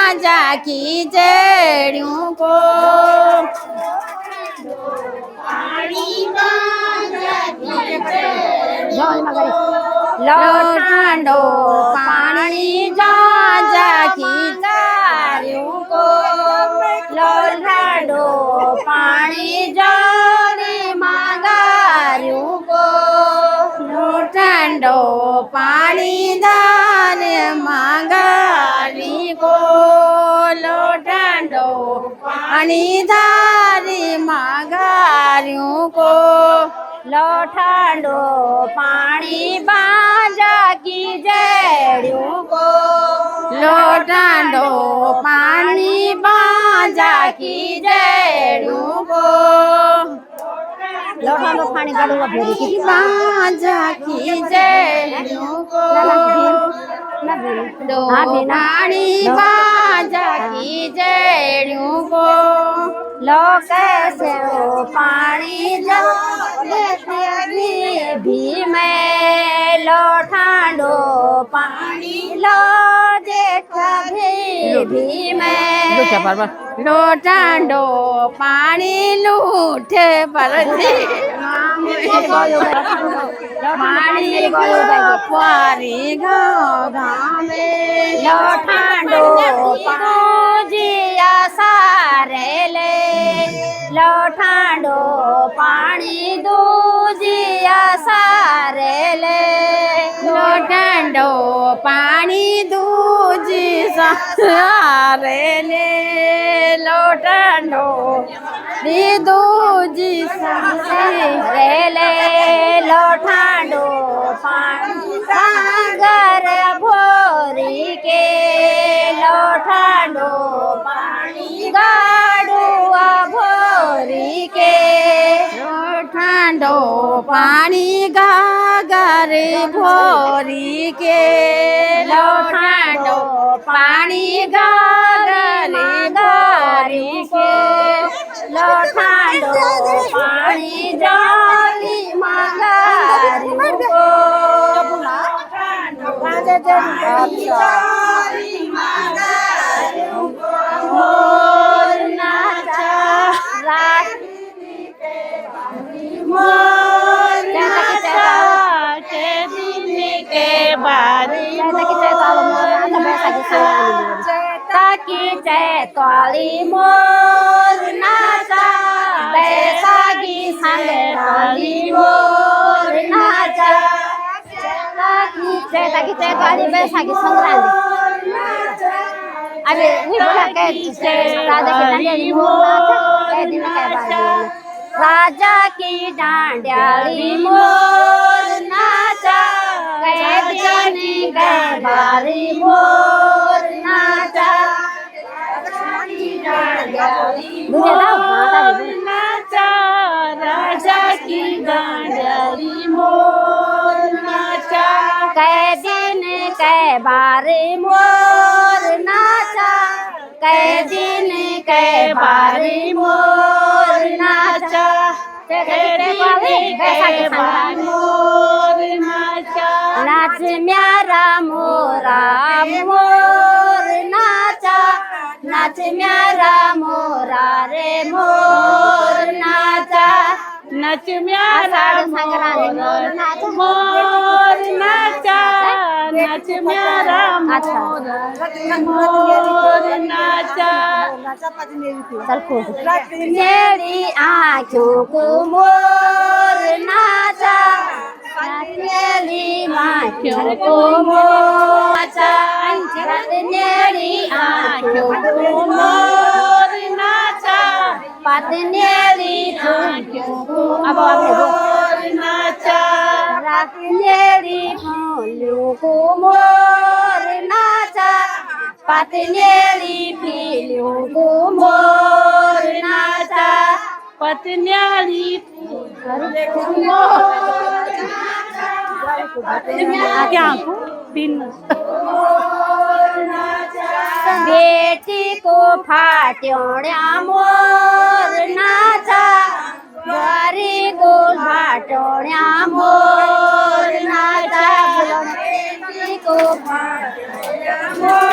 बाजा की जड़ियों को लोटांडो पानी बाजा की जड़ियों को लोटांडो पानी जड़ी मागारियों को लोटांडो पानी दान मागारी को लोटांडो पानी दारी मागारियों को लोटांडो पानी बाजा की जड़ियों को लोटांडो पानी बाजा की जड़ियों को लोटांडो पानी गाड़ूंगा भेड़ी की बाजा की जड़ियों को पानी बाजा की जड़ियों को लो कैसे हो पानी जो भी मैं लोटांडो पानी लो देखा भी मैं लोटांडो पानी लूट पर पानी पारी गाँव में लोटांडो जिया सारे ले लोटांडो पानी दूजिया सारे ले लोटांडो पानी दूजी सारे ले लोटांडो दूजी सारे ले लोटांडो पानी सागर भोरी के लोटांडो पानी गाड़ुआ भोरी के लोटांडो पानी गागर भोरी के लोटांडो पानी गागर भोरी के लोटांडो पानी जाली मागारी को मोर नाचा मोर नाचा के दिन के बारी ताकि चैताली मोर नाचा बैसागी संगताली मोर नाचा ताकि चैताली बैसागी संक्रांति अरे वही बोला राजा की डांडियाली मोर नाचा बारी मोर नाचा नाचा राजा की डांडियाली मोर नाचा कै दिन कै बारी मोर नाचा कै दिन कै बारी मोर नाचा मोर नाचा नाच म्यारा मोरा मोर नाचा नाच म्यारा मोरा रे मोर नाचा नच म्यारा मोर नाचा नच म्यारा मोर नाचा मेरी आँखों को मोर नाचा मेरी आँखों को मोर नाचा मेरी आँखों को मोर नाचा पतनेली आँखों को मोर नाचा मेरी फूलों को मोर नाचा पतनेली फूलों को मोर नाचा पतनेली क्या बेटी को फाट्योण्या मोर नाचा गरी को फाट्योण्या मोर नाचा बेटी को फाट्योण्या